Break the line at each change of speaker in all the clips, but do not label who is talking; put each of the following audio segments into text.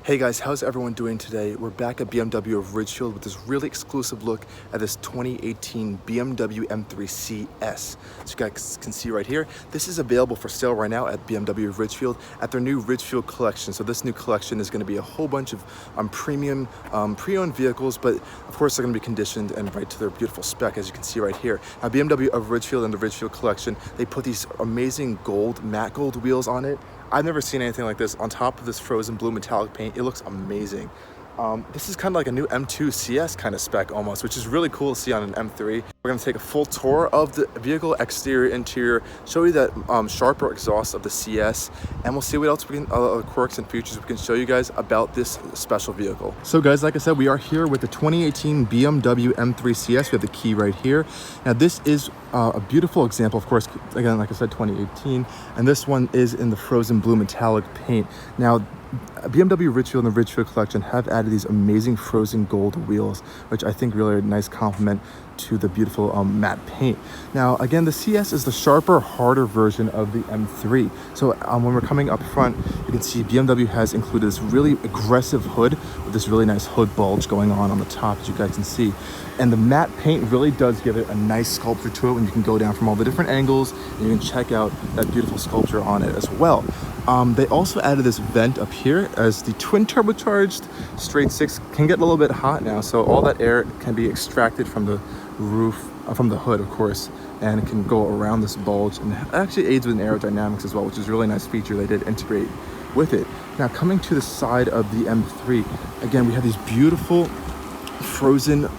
Hey guys, how's everyone doing today? We're back at BMW of Ridgefield with this really exclusive look at this 2018 BMW M3 CS. So you guys can see right here, this is available for sale right now at BMW of Ridgefield at their new Ridgefield Collection. So this new collection is going to be a whole bunch of premium pre-owned vehicles, but of course they're going to be conditioned and right to their beautiful spec, as you can see right here. Now BMW of Ridgefield and the Ridgefield Collection, they put these amazing matte gold wheels on it. I've never seen anything like this on top of this frozen blue metallic paint. It looks amazing. This is kind of like a new M2 CS kind of spec almost, which is really cool to see on an M3. We're gonna take a full tour of the vehicle, exterior, interior, show you that sharper exhaust of the CS, and we'll see what else we can, quirks and features we can show you guys about this special vehicle. So guys, like I said, we are here with the 2018 BMW M3 CS. We have the key right here. Now this is a beautiful example, of course, again, like I said, 2018, and this one is in the frozen blue metallic paint. Now, BMW Ridgefield and the Ridgefield Collection have added these amazing frozen gold wheels, which I think really are a nice compliment to the beautiful matte paint. Now, again, the CS is the sharper, harder version of the M3. So when we're coming up front, you can see BMW has included this really aggressive hood with this really nice hood bulge going on the top, as you guys can see. And the matte paint really does give it a nice sculpture to it when you can go down from all the different angles and you can check out that beautiful sculpture on it as well. They also added this vent up here, as the twin turbocharged straight six can get a little bit hot now, so all that air can be extracted from the roof, from the hood of course, and it can go around this bulge, and it actually aids with aerodynamics as well, which is a really nice feature they did integrate with it. Now coming to the side of the M3, again we have these beautiful frozen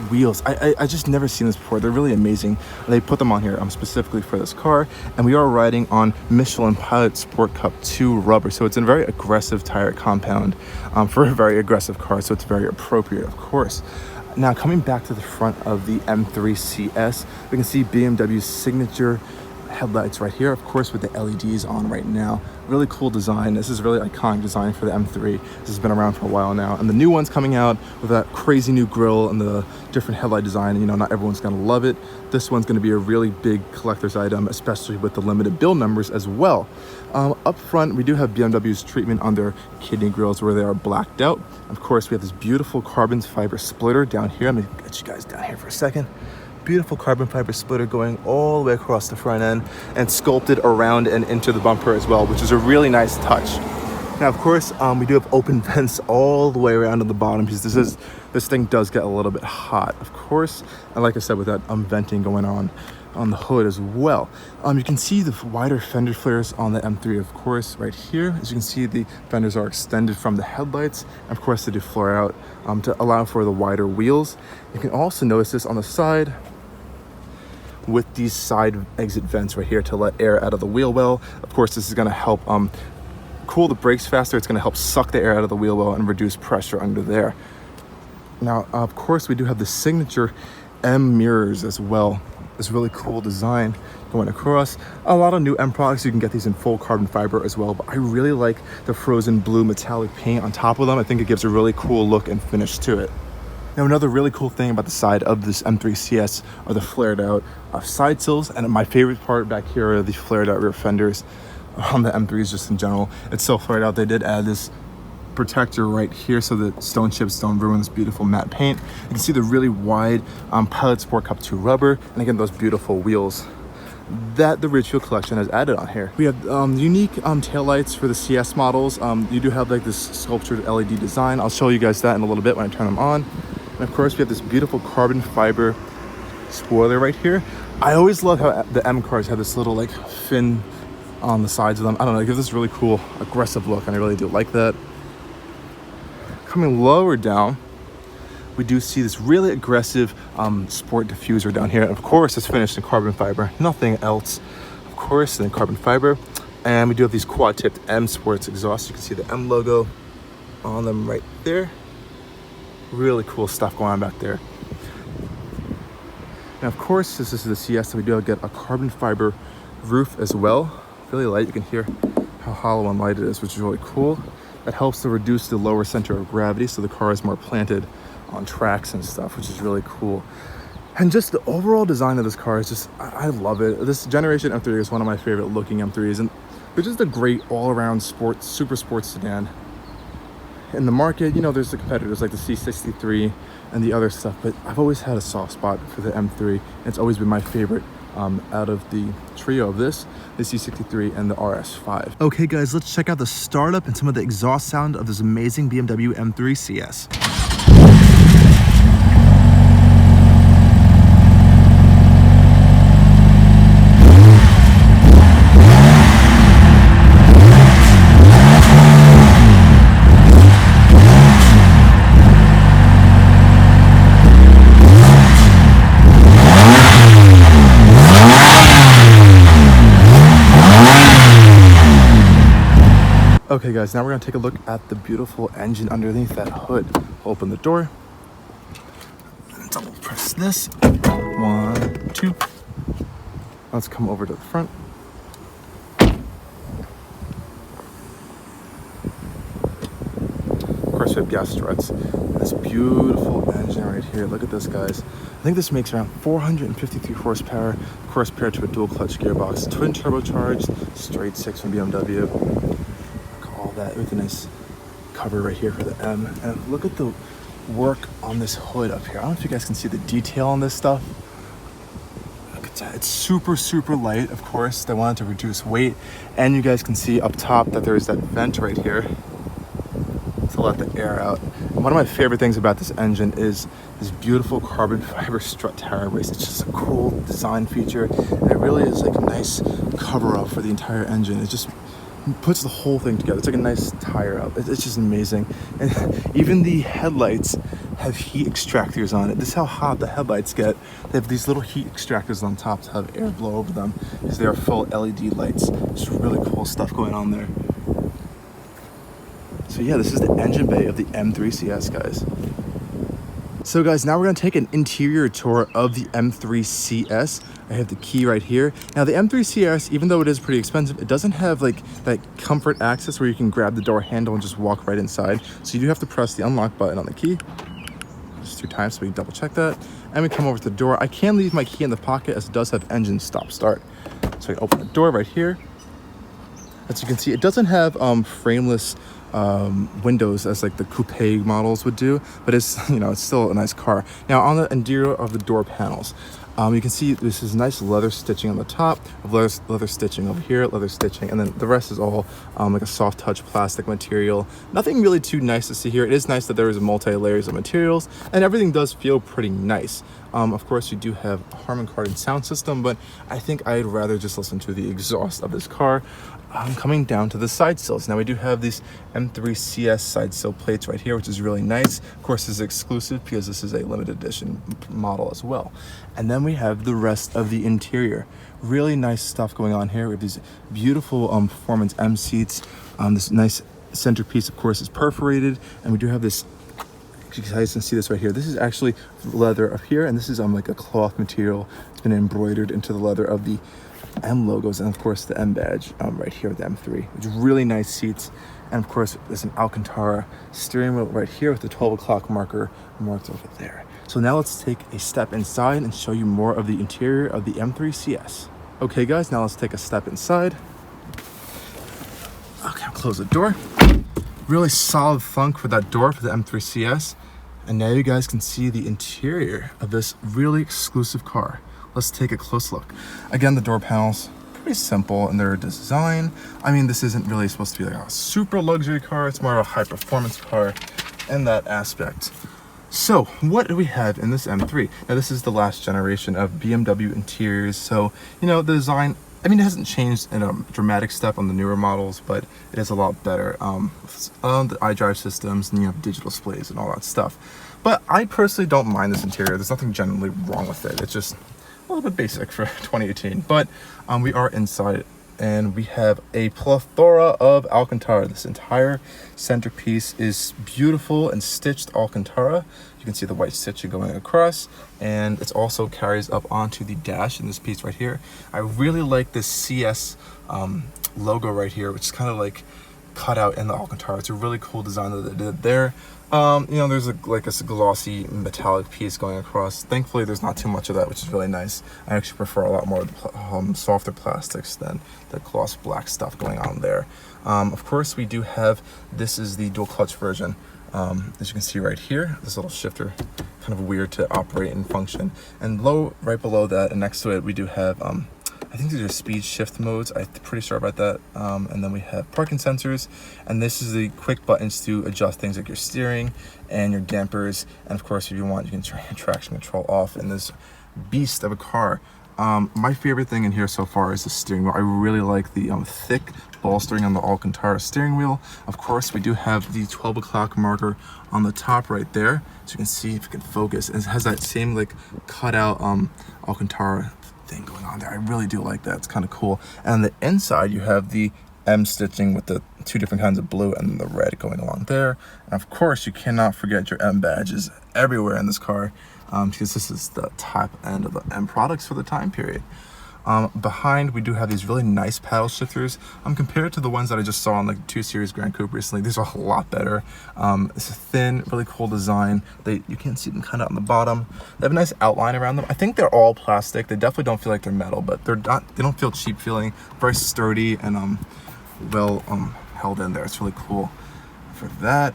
wheels. I just never seen this before. They're really amazing. They put them on here specifically for this car, and we are riding on Michelin Pilot Sport Cup 2 rubber, so it's a very aggressive tire compound for a very aggressive car, so it's very appropriate, of course. Now coming back to the front of the M3 CS, we can see BMW's signature headlights right here, of course, with the LEDs on right now. Really cool design. This is really iconic design for the M3. This has been around for a while now, and the new one's coming out with that crazy new grille and the different headlight design. You know, not everyone's gonna love it. This one's gonna be a really big collector's item, especially with the limited build numbers as well. Up front, we do have BMW's treatment on their kidney grills where they are blacked out. Of course, we have this beautiful carbon fiber splitter down here. I'm gonna get you guys down here for a second. Beautiful carbon fiber splitter going all the way across the front end and sculpted around and into the bumper as well, which is a really nice touch. Now, of course, we do have open vents all the way around to the bottom, because this thing does get a little bit hot, of course. And like I said, with that venting going on the hood as well. You can see the wider fender flares on the M3, of course, right here. As you can see, the fenders are extended from the headlights. And of course, they do flare out to allow for the wider wheels. You can also notice this on the side with these side exit vents right here to let air out of the wheel well. Of course, this is going to help cool the brakes faster. It's going to help suck the air out of the wheel well and reduce pressure under there. Now, of course, we do have the signature M mirrors as well. This really cool design going across. A lot of new M products, you can get these in full carbon fiber as well, but I really like the frozen blue metallic paint on top of them. I think it gives a really cool look and finish to it. Now, another really cool thing about the side of this M3 CS are the flared out side sills, and my favorite part back here are the flared out rear fenders on the M3s just in general. It's so flared out. They did add this protector right here so that stone chips don't ruin this beautiful matte paint. You can see the really wide Pilot Sport Cup 2 rubber, and again, those beautiful wheels that the Ridgefield Collection has added on here. We have unique taillights for the CS models. You do have like this sculptured LED design. I'll show you guys that in a little bit when I turn them on. And of course, we have this beautiful carbon fiber spoiler right here. I always love how the M cars have this little like fin on the sides of them. I don't know, it gives this really cool aggressive look, and I really do like that. Coming lower down, we do see this really aggressive sport diffuser down here. And of course, it's finished in carbon fiber, nothing else, of course, in carbon fiber. And we do have these quad-tipped M Sports exhausts. You can see the M logo on them right there. Really cool stuff going on back there. And of course, this is the CS, so we do get a carbon fiber roof as well. Really light. You can hear how hollow and light it is, which is really cool. That helps to reduce the lower center of gravity, so the car is more planted on tracks and stuff, which is really cool. And just the overall design of this car is just, I love it. This generation M3 is one of my favorite looking M3s, and it's just a great all-around super sports sedan. in the market, you know, there's the competitors like the C63 and the other stuff, but I've always had a soft spot for the M3, and it's always been my favorite out of the trio of this, the C63 and the RS5. Okay guys, let's check out the startup and some of the exhaust sound of this amazing BMW M3 CS. Okay guys, now we're gonna take a look at the beautiful engine underneath that hood. Open the door, double press this, 1, 2. Let's come over to the front. Of course we have gas struts. This beautiful engine right here, look at this guys. I think this makes around 453 horsepower, of course paired to a dual clutch gearbox, twin turbocharged, straight 6 from BMW. That with a nice cover right here for the M, and look at the work on this hood up here. I don't know if you guys can see the detail on this stuff. Look at that. It's super light, of course. They wanted to reduce weight, and you guys can see up top that there is that vent right here to let the air out. And one of my favorite things about this engine is this beautiful carbon fiber strut tire brace. It's just a cool design feature, and it really is like a nice cover up for the entire engine. It just puts the whole thing together. It's like a nice tire out. It's just amazing. And even the headlights have heat extractors on it. This is how hot the headlights get. They have these little heat extractors on top to have air blow over them, because they are full LED lights. It's really cool stuff going on there. So yeah, this is the engine bay of the M3 CS, guys. So guys, now we're gonna take an interior tour of the M3 CS. I have the key right here. Now the M3 CS, even though it is pretty expensive, it doesn't have like that comfort access where you can grab the door handle and just walk right inside. So you do have to press the unlock button on the key. Just 2 times so we can double check that. And we come over to the door. I can leave my key in the pocket as it does have engine stop start. So I open the door right here. As you can see, it doesn't have frameless windows as like the coupe models would do, but it's, you know, it's still a nice car. Now on the interior of the door panels, you can see this is nice leather stitching on the top, leather stitching over here, leather stitching, and then the rest is all like a soft touch plastic material. Nothing really too nice to see here. It is nice that there is multi-layers of materials, and everything does feel pretty nice. Of course, you do have a Harman Kardon sound system, but I think I'd rather just listen to the exhaust of this car. Coming down to the side sills. Now we do have these M3 CS side sill plates right here, which is really nice. Of course, this is exclusive because this is a limited edition model as well. And then we have the rest of the interior. Really nice stuff going on here. We have these beautiful Performance M seats. This nice centerpiece, of course, is perforated, and we do have this. You guys can see this right here. This is actually leather up here, and this is like a cloth material. It's been embroidered into the leather of the M logos, and of course the M badge right here with the M3, which is really nice seats. And of course there's an Alcantara steering wheel right here with the 12 o'clock marker marked over there. So now let's take a step inside and show you more of the interior of the M3 CS. Okay guys, now let's take a step inside. Okay, I'll close the door. Really solid thunk for that door for the M3 CS. And now you guys can see the interior of this really exclusive car. Let's take a close look. Again, the door panels, pretty simple in their design. I mean, this isn't really supposed to be like a super luxury car. It's more of a high performance car in that aspect. So what do we have in this M3? Now this is the last generation of BMW interiors. So, you know, the design, I mean, it hasn't changed in a dramatic step on the newer models, but it is a lot better. The iDrive systems, and you have digital displays and all that stuff. But I personally don't mind this interior. There's nothing generally wrong with it. It's just a little bit basic for 2018. But we are inside, and we have a plethora of Alcantara. This entire centerpiece is beautiful and stitched Alcantara. You can see the white stitching going across, and it also carries up onto the dash in this piece right here. I really like this CS logo right here, which is kind of like cut out in the Alcantara. It's a really cool design that they did there. You know, there's like a glossy metallic piece going across. Thankfully, there's not too much of that, which is really nice. I actually prefer a lot more of the softer plastics than the gloss black stuff going on there. Of course, we do have, this is the dual clutch version. As you can see right here, this little shifter, kind of weird to operate and function. And right below that and next to it, we do have, I think these are speed shift modes. I'm pretty sure about that. And then we have parking sensors. And this is the quick buttons to adjust things like your steering and your dampers. And of course, if you want, you can turn your traction control off in this beast of a car. My favorite thing in here so far is the steering wheel. I really like the thick bolstering on the Alcantara steering wheel. Of course, we do have the 12 o'clock marker on the top right there. So you can see if you can focus. And it has that same like cutout Alcantara thing going on there. I really do like that. It's kind of cool. And on the inside, you have the M stitching with the two different kinds of blue and the red going along there. And of course, you cannot forget your M badges everywhere in this car, because this is the top end of the M products for the time period. Behind, we do have these really nice paddle shifters. Compared to the ones that I just saw on like the 2 Series Grand Coupe recently, these are a lot better. It's a thin, really cool design. You can't see them kind of on the bottom. They have a nice outline around them. I think they're all plastic. They definitely don't feel like they're metal, but they're not. They don't feel cheap feeling. Very sturdy and well held in there. It's really cool. For that,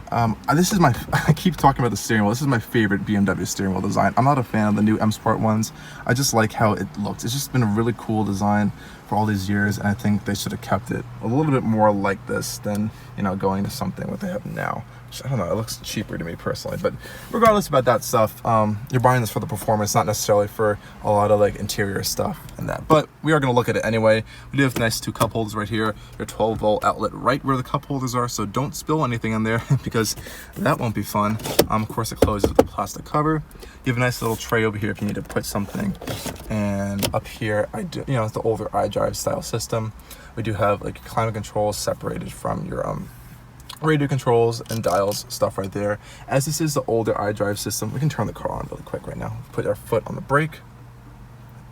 this is I keep talking about the steering wheel. This is my favorite BMW steering wheel design. I'm not a fan of the new M Sport ones. I just like how it looks. It's just been a really cool design for all these years, and I think they should have kept it a little bit more like this than, you know, going to something what they have now. Which, I don't know, it looks cheaper to me personally. But regardless about that stuff, you're buying this for the performance, not necessarily for a lot of like interior stuff and that. But we are going to look at it anyway. We do have nice 2 cup holders right here. Your 12-volt outlet right where the cup holders are, so don't spill anything in there because that won't be fun. Of course, it closes with a plastic cover. You have a nice little tray over here if you need to put something. And up here, you know, it's the older iDrive style system. We do have like climate controls separated from your radio controls and dials stuff right there. As this is the older iDrive system, we can turn the car on really quick right now. Put our foot on the brake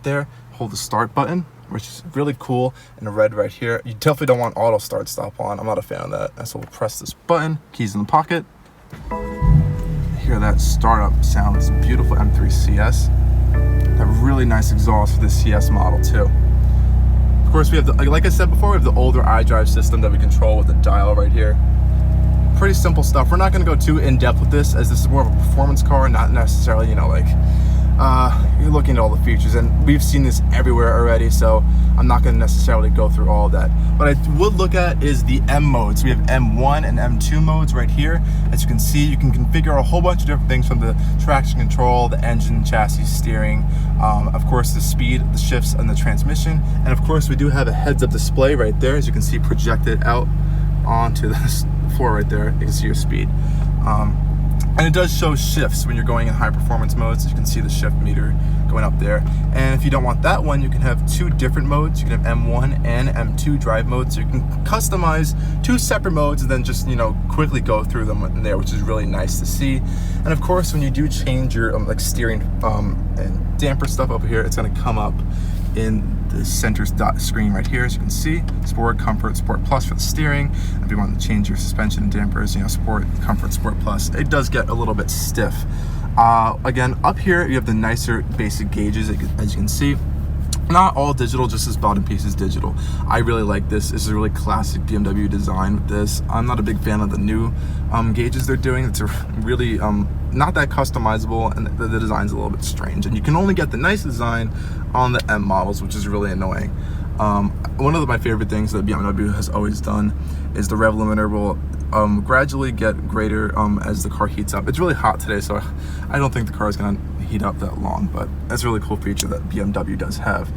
there, hold the start button, which is really cool, in the red right here. You definitely don't want auto start stop on. I'm not a fan of that. And so we'll press this button, keys in the pocket. Hear that startup sound. It's a beautiful M3 CS. That really nice exhaust for this CS model too. Of course, we have the, like I said before, we have the older iDrive system that we control with the dial right here. Pretty simple stuff. We're not going to go too in depth with this, as this is more of a performance car, not necessarily, you know, like you're looking at all the features, and we've seen this everywhere already, so I'm not going to necessarily go through all of that. What I would look at is the M modes. We have M1 and M2 modes right here. As you can see, you can configure a whole bunch of different things, from the traction control, the engine, chassis, steering, of course the speed, the shifts, and the transmission. And of course, we do have a heads-up display right there, as you can see, projected out onto this floor right there. You can see your speed. And it does show shifts when you're going in high performance modes. You can see the shift meter going up there. And if you don't want that one, you can have 2 different modes. You can have M1 and M2 drive modes. So you can customize 2 separate modes and then just, you know, quickly go through them in there, which is really nice to see. And of course, when you do change your like steering and damper stuff over here, it's going to come up in the center screen right here. As you can see, Sport, Comfort, Sport Plus for the steering. If you want to change your suspension and dampers, you know, Sport, Comfort, Sport Plus. It does get a little bit stiff. Again, up here you have the nicer basic gauges, as you can see. Not all digital, just this bottom piece is digital. I really like this. This is a really classic BMW design with this. I'm not a big fan of the new gauges they're doing. It's a really not that customizable, and the design's a little bit strange. And you can only get the nice design on the M models, which is really annoying. One of my favorite things that BMW has always done is the rev limiter will gradually get greater as the car heats up. It's really hot today, so I don't think the car is going to heat up that long, but that's a really cool feature that BMW does have.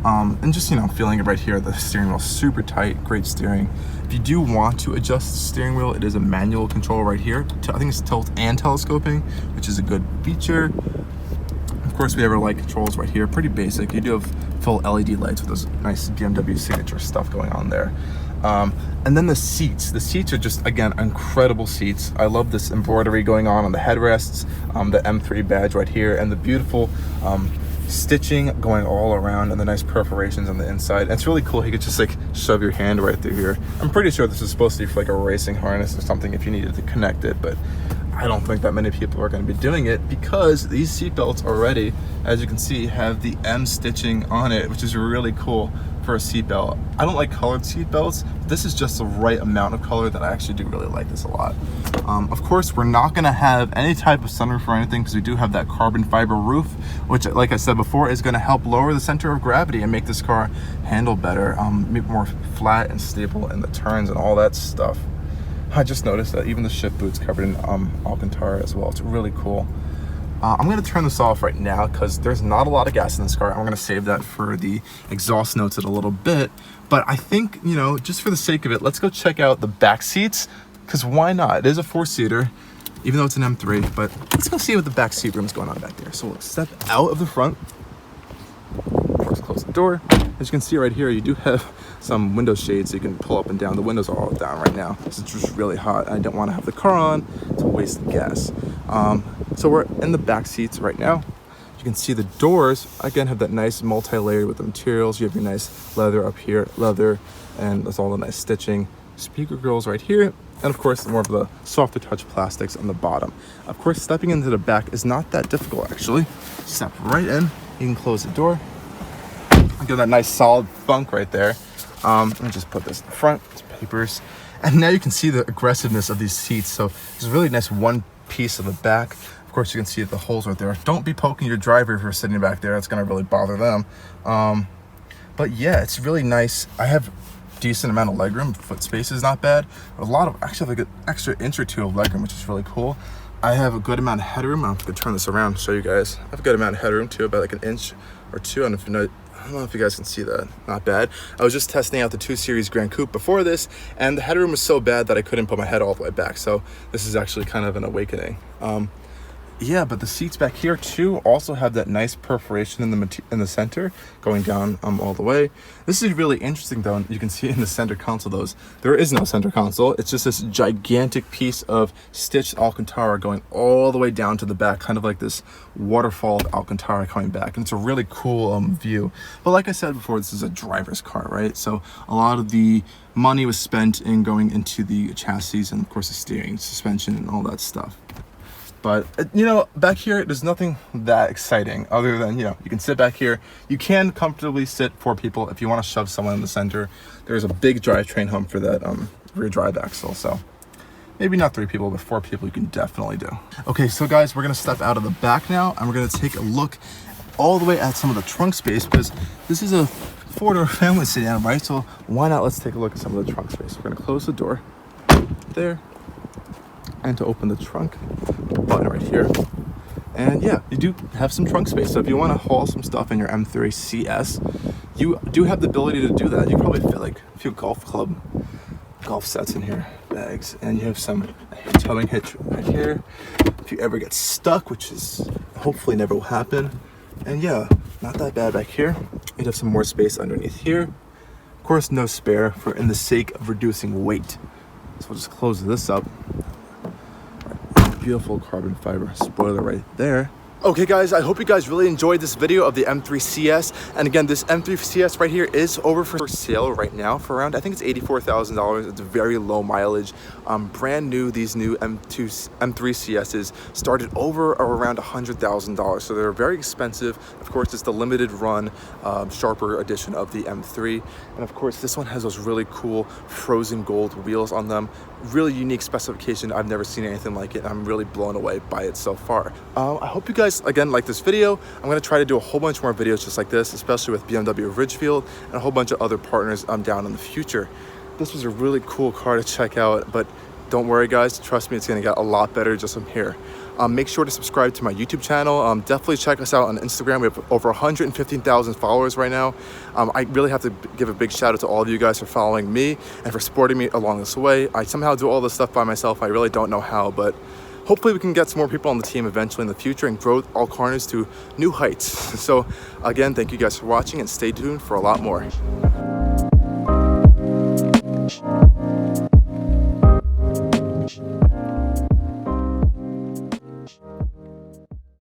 And just, you know, feeling it right here, the steering wheel super tight, great steering. If you do want to adjust the steering wheel, it is a manual control right here. I think it's tilt and telescoping, which is a good feature. Of course, we have our light controls right here, pretty basic. You do have full LED lights with those nice BMW signature stuff going on there. And then the seats are just, again, incredible seats. I love this embroidery going on the headrests, the M3 badge right here, and the beautiful stitching going all around and the nice perforations on the inside. And it's really cool. You could just like shove your hand right through here. I'm pretty sure this is supposed to be for like a racing harness or something if you needed to connect it, but I don't think that many people are going to be doing it because these seat belts already, as you can see, have the M stitching on it, which is really cool for a seat belt. I don't like colored seat belts. This is just the right amount of color that I actually do really like this a lot. Of course, we're not going to have any type of sunroof or anything because we do have that carbon fiber roof, which, like I said before, is going to help lower the center of gravity and make this car handle better, make more flat and stable in the turns and all that stuff. I just noticed that even the shift boot's covered in Alcantara as well. It's really cool. I'm going to turn this off right now because there's not a lot of gas in this car. I'm going to save that for the exhaust notes in a little bit. But I think, you know, just for the sake of it, let's go check out the back seats, because why not? It is a 4-seater, even though it's an M3, but let's go see what the back seat room is going on back there. So we'll step out of the front. First, close the door. As you can see right here, you do have some window shades so you can pull up and down. The windows are all down right now because it's just really hot. I don't want to have the car on to waste the gas. So we're in the back seats right now. You can see the doors, again, have that nice multi-layered with the materials. You have your nice leather up here, leather, and there's all the nice stitching. Speaker grills right here, and of course more of the softer touch plastics on the bottom. Of course, stepping into the back is not that difficult actually. Step right in, you can close the door. Get that nice solid bunk right there. Let me just put this in the front, it's papers. And now you can see the aggressiveness of these seats. So it's a really nice one piece of the back. Of course, you can see the holes right there. Don't be poking your driver if you're sitting back there. It's gonna really bother them. But yeah, it's really nice. I have decent amount of legroom. Foot space is not bad. A lot of, actually like an extra inch or two of legroom, which is really cool. I have a good amount of headroom. I'm gonna turn this around and show you guys. I have a good amount of headroom too, about like an inch or two. I don't know if you guys can see that. Not bad. I was just testing out the 2 Series Grand Coupe before this, and the headroom was so bad that I couldn't put my head all the way back. So this is actually kind of an awakening. Yeah, but the seats back here too also have that nice perforation in the center going down all the way. This is really interesting though. You can see in the center console there is no center console. It's just this gigantic piece of stitched Alcantara going all the way down to the back, kind of like this waterfall of Alcantara coming back. And it's a really cool view. But like I said before, this is a driver's car, right? So a lot of the money was spent in going into the chassis and of course the steering, suspension, and all that stuff. But, you know, back here, there's nothing that exciting other than, you know, you can sit back here. You can comfortably sit 4 people if you want to shove someone in the center. There's a big drivetrain hub for that rear drive axle. So maybe not 3 people, but 4 people you can definitely do. Okay, so guys, we're going to step out of the back now, and we're going to take a look all the way at some of the trunk space, because this is a 4-door family sedan, right? So why not let's take a look at some of the trunk space. We're going to close the door there. And to open the trunk, button right here. And yeah, you do have some trunk space. So if you want to haul some stuff in your M3 CS, you do have the ability to do that. You probably fit like a few golf sets in here, bags, and you have some towing hitch right here. If you ever get stuck, which is hopefully never will happen. And yeah, not that bad back here. You'd have some more space underneath here. Of course, no spare for in the sake of reducing weight. So we'll just close this up. Beautiful carbon fiber spoiler right there. Okay guys, I hope you guys really enjoyed this video of the M3 CS. And again, this M3 CS right here is over for sale right now for around, I think it's $84,000. It's very low mileage. Brand new, these new M3 CSs started over or around $100,000. So they're very expensive. Of course, it's the limited run, sharper edition of the M3. And of course, this one has those really cool frozen gold wheels on them. Really unique specification. I've never seen anything like it. I'm really blown away by it so far. I hope you guys, again, like this video. I'm going to try to do a whole bunch more videos just like this, especially with BMW of Ridgefield and a whole bunch of other partners down in the future. This was a really cool car to check out, but don't worry guys, trust me, it's going to get a lot better just from here. Make sure to subscribe to my YouTube channel. Definitely check us out on Instagram. We have over 115,000 followers right now. I really have to give a big shout out to all of you guys for following me and for supporting me along this way. I somehow do all this stuff by myself. I really don't know how, but hopefully we can get some more people on the team eventually in the future and grow Allcarnews to new heights. So again, thank you guys for watching and stay tuned for a lot more.